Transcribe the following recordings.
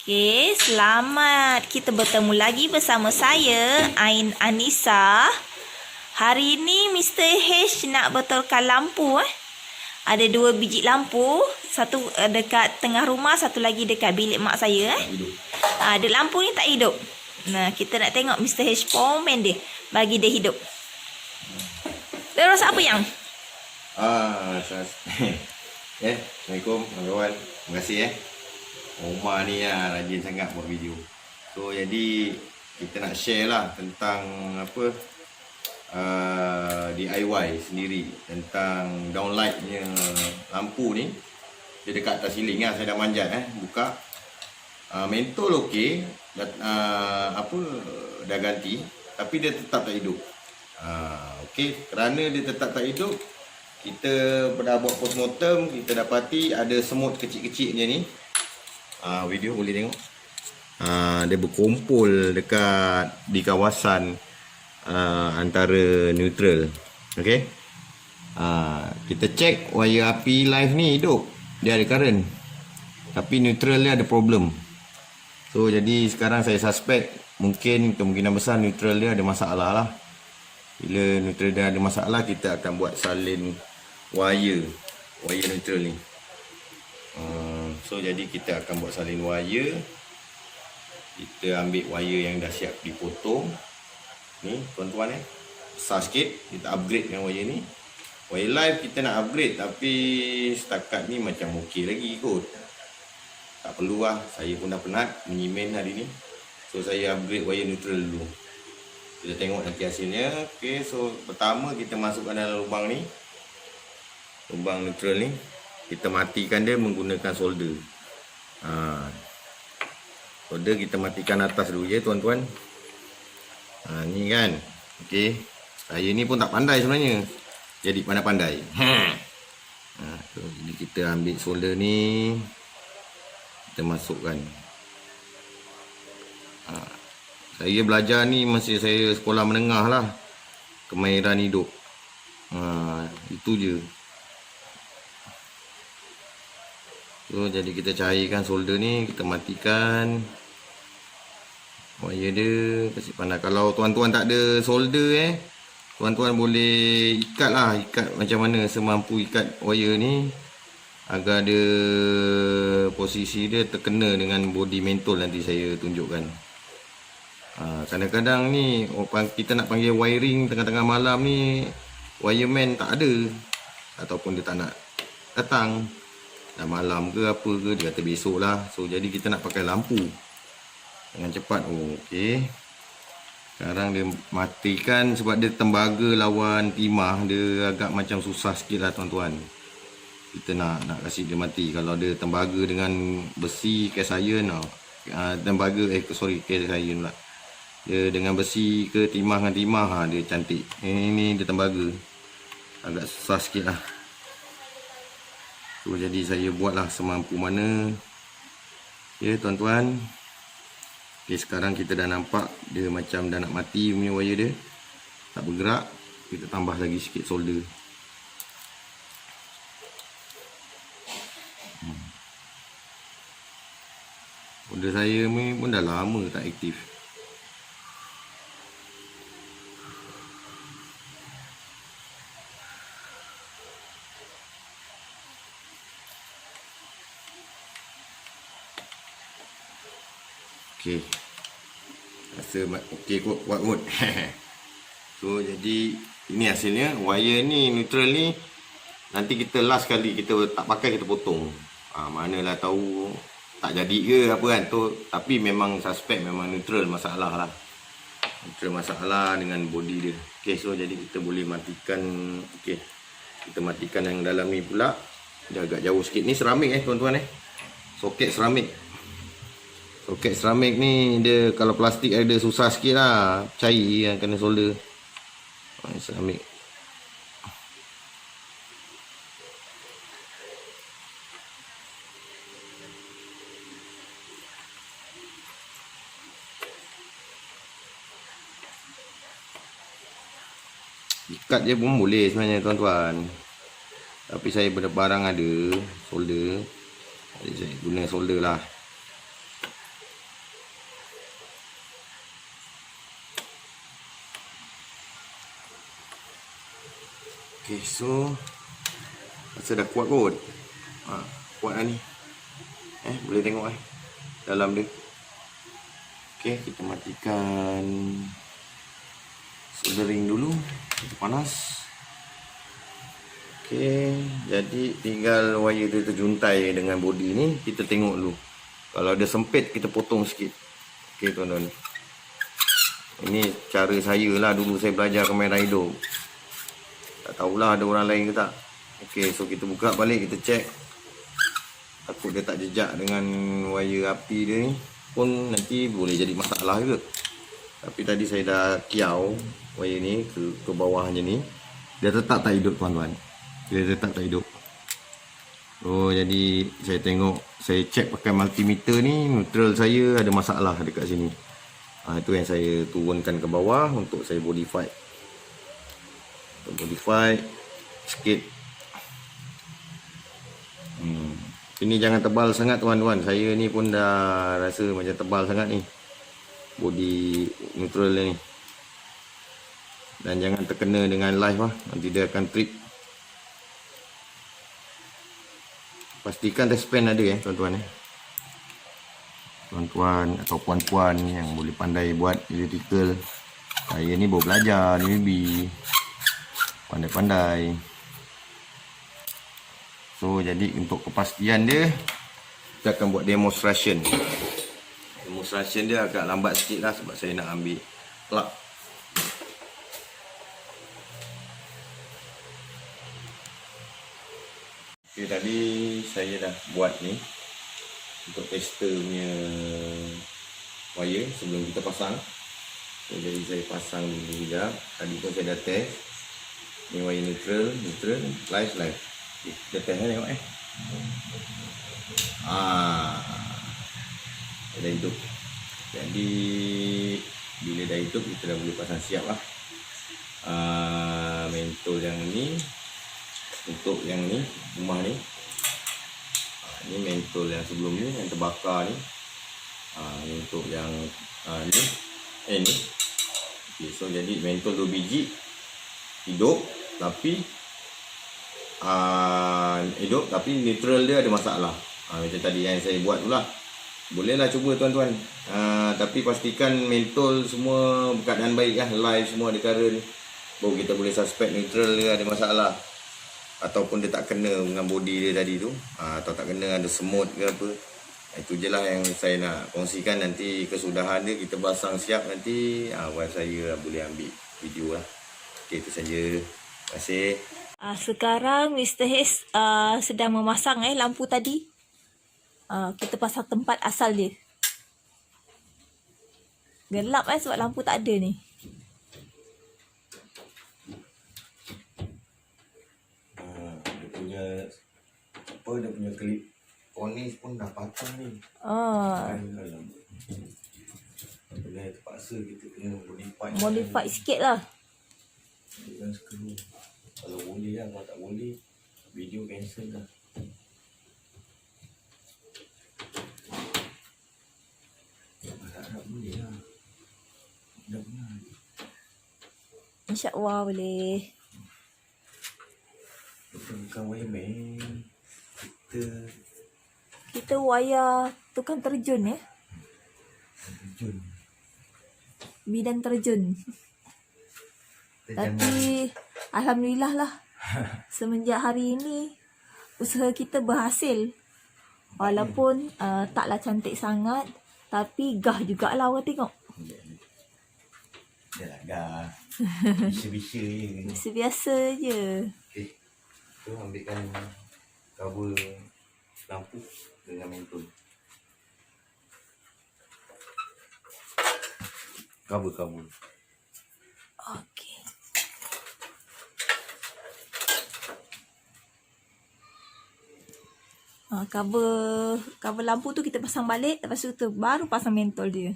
Okey, selamat kita bertemu lagi bersama saya, Ain Anissa. Hari ini Mr. H nak betulkan lampu. Ada 2 biji lampu, satu dekat tengah rumah, satu lagi dekat bilik mak saya. Ada lampu ni tak hidup. Nah, kita nak tengok Mr. H komen dia, bagi dia hidup. Dia rasa apa yang? Assalamualaikum kawan-kawan. Terima kasih Omar ni rajin sangat buat video. So jadi kita nak share lah tentang apa DIY sendiri tentang downlightnya lampu ni. Dia dekat atas ceiling lah. Saya dah manjat buka. Mentol okey, dah ganti, tapi dia tetap tak hidup. Okey, kerana dia tetap tak hidup, kita dah buat postmortem, kita dapati ada semut kecil-kecil macam ni. Video boleh tengok. Dia berkumpul dekat di kawasan antara neutral. Okey. Kita cek wire api live ni hidup. Dia ada current. Tapi neutral dia ada problem. So jadi sekarang saya suspect mungkin kemungkinan besar neutral dia ada masalah lah. Bila neutral dia ada masalah, kita akan buat salin wire neutral ni. So jadi kita akan buat salin wire. Kita ambil wire yang dah siap dipotong. Ni tuan-tuan besar sikit, kita upgrade dengan wire ni. Wire live kita nak upgrade, tapi setakat ni macam okey lagi kot. Tak perlu lah, saya pun dah penat menyimen hari ni. So saya upgrade wire neutral dulu. Kita tengok nanti hasilnya. Okay, so pertama kita masukkan dalam lubang ni, lubang neutral ni. Kita matikan dia menggunakan solder. Solder kita matikan atas dulu ya tuan-tuan. Ni kan. Okey. Saya ni pun tak pandai sebenarnya. Jadi pandai-pandai. So, jadi kita ambil solder ni. Kita masukkan. Saya belajar ni masih saya sekolah menengah lah. Kemahiran hidup. Itu je. So jadi kita cairkan solder ni, kita matikan wire dia, kasih panas. Kalau tuan-tuan tak ada solder tuan-tuan boleh ikat lah, ikat macam mana semampu ikat wire ni agar dia posisi dia terkena dengan body mentol. Nanti saya tunjukkan. Kadang-kadang ni kita nak panggil wiring tengah-tengah malam ni, wireman tak ada ataupun dia tak nak datang. Dah malam ke apa ke, dia kata besok lah. So jadi kita nak pakai lampu dengan cepat. Okey. Sekarang dia matikan sebab dia tembaga lawan timah. Dia agak macam susah sikit lah tuan-tuan. Kita nak kasih dia mati. Kalau dia tembaga dengan besi cast iron, tembaga cast iron pula. Dia dengan besi ke timah dengan timah, dia cantik. Ini dia tembaga, agak susah sikit lah. So jadi saya buatlah semampu mana. Ya tuan-tuan. Okay, sekarang kita dah nampak dia macam dah nak mati punya wire dia. Tak bergerak. Kita tambah lagi sikit solder. Solder saya ni pun dah lama tak aktif. Okey. Rasa okey kot, kuat kot. So jadi ini hasilnya. Wire ni neutral ni nanti kita last kali kita tak pakai, kita potong. Manalah tahu tak jadi ke apa kan tu, tapi memang suspek memang neutral masalah lah. Neutral masalah dengan body dia. Okey, so jadi kita boleh matikan. Okey. Kita matikan yang dalam ni pula. Dia agak jauh sikit. Ni seramik tuan-tuan soket seramik. Soket seramik ni dia kalau plastik ada susah sikit lah, cair yang kena solder. Seramik. Ikat je pun boleh sebenarnya tuan-tuan. Tapi saya barang ada solder. Jadi saya guna solder lah. Okay, so rasa dah kuat kot. Kuat dah ni. Boleh tengok dalam dia. Okay, kita matikan soldering dulu. Kita panas. Okay, jadi tinggal wire dia terjuntai dengan body ni. Kita tengok dulu. Kalau dia sempit, kita potong sikit. Okay, tuan-tuan. Ini cara saya lah. Dulu saya belajar kamera hidup. Tak tahulah ada orang lain ke tak. Okay, so kita buka balik, kita check. Takut dia tak jejak dengan wire api dia ni pun nanti boleh jadi masalah juga. Tapi tadi saya dah kiau wire ni ke bawahnya ni. Dia tetap tak hidup, tuan-tuan. Dia tetap tak hidup. Oh, jadi saya tengok, saya check pakai multimeter ni, neutral saya ada masalah dekat sini. Itu yang saya turunkan ke bawah untuk saya modify. Untuk modify sikit. Ini jangan tebal sangat, tuan-tuan. Saya ni pun dah rasa macam tebal sangat ni body neutral ni. Dan jangan terkena dengan live lah, nanti dia akan trip. Pastikan wristband ada tuan-tuan Tuan-tuan atau puan-puan yang boleh pandai buat electrical. Saya ni baru belajar ni, baby. Pandai-pandai. So, jadi untuk kepastian dia, kita akan buat demonstration. Demonstration dia agak lambat sikit lah sebab saya nak ambil plug. Okay, tadi saya dah buat ni untuk tester punya wire sebelum kita pasang. So, jadi saya pasang dulu sekejap. Tadi pun saya dah test. Ni wire neutral, live. Kita test tengok dah hidup. Jadi bila dah hidup, kita dah boleh pasang siap lah. Mentol yang ni untuk yang ni, rumah ni. Ni mentol yang sebelum ni, yang terbakar ni. Ni untuk yang ni. Ni. Okay, so jadi mentol 2 biji hidup tapi neutral dia ada masalah. Macam tadi yang saya buat tu lah. Bolehlah cuba, tuan-tuan. Tapi pastikan mentol semua keadaan baik lah. Live semua ada cara ni. Baru kita boleh suspect neutral dia ada masalah. Ataupun dia tak kena dengan body dia tadi tu. Atau tak kena ada semut ke apa. Itu je lah yang saya nak kongsikan. Nanti kesudahan dia kita pasang siap nanti. Wife saya boleh ambil video lah. Okay, itu saja. Terima kasih. Sekarang Mr. H sedang memasang lampu tadi. Kita pasang tempat asal dia. Gelap sebab lampu tak ada ni. Dia punya klip cornice pun dah patah ni. Bila terpaksa kita kena modify sikit lah. Dengan skru. Kalau boleh lah, kalau tak boleh video cancel lah. Harap boleh lah. Mudah-mudahan. InsyaAllah boleh. Kita bukan wireman. Kita wayar tukang terjun Terjun. Bidan terjun. Tapi alhamdulillah lah. Semenjak hari ini usaha kita berhasil. Walaupun taklah cantik sangat, tapi gah jugalah orang tengok. Dah lah gah. Bisa-bisa je. Biasa je. Okay. Tu ambilkan cover lampu dengan mentol. Cover. Okey. Cover lampu tu kita pasang balik. Lepas tu kita baru pasang mentol dia.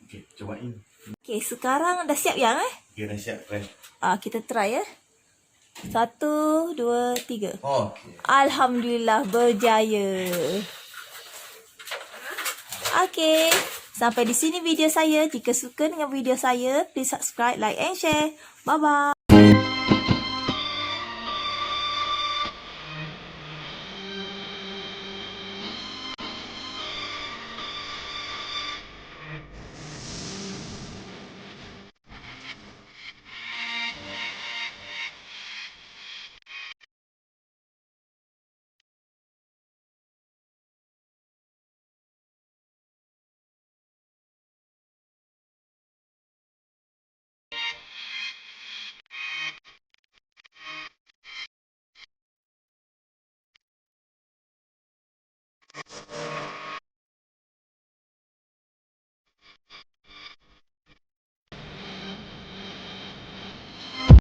Okay, cobain. Okey, sekarang dah siap yang Okay, dah siap, try. kita try 1, 2, 3. Okey. Alhamdulillah berjaya. Okey, sampai di sini video saya. Jika suka dengan video saya, please subscribe, like and share. Bye-bye.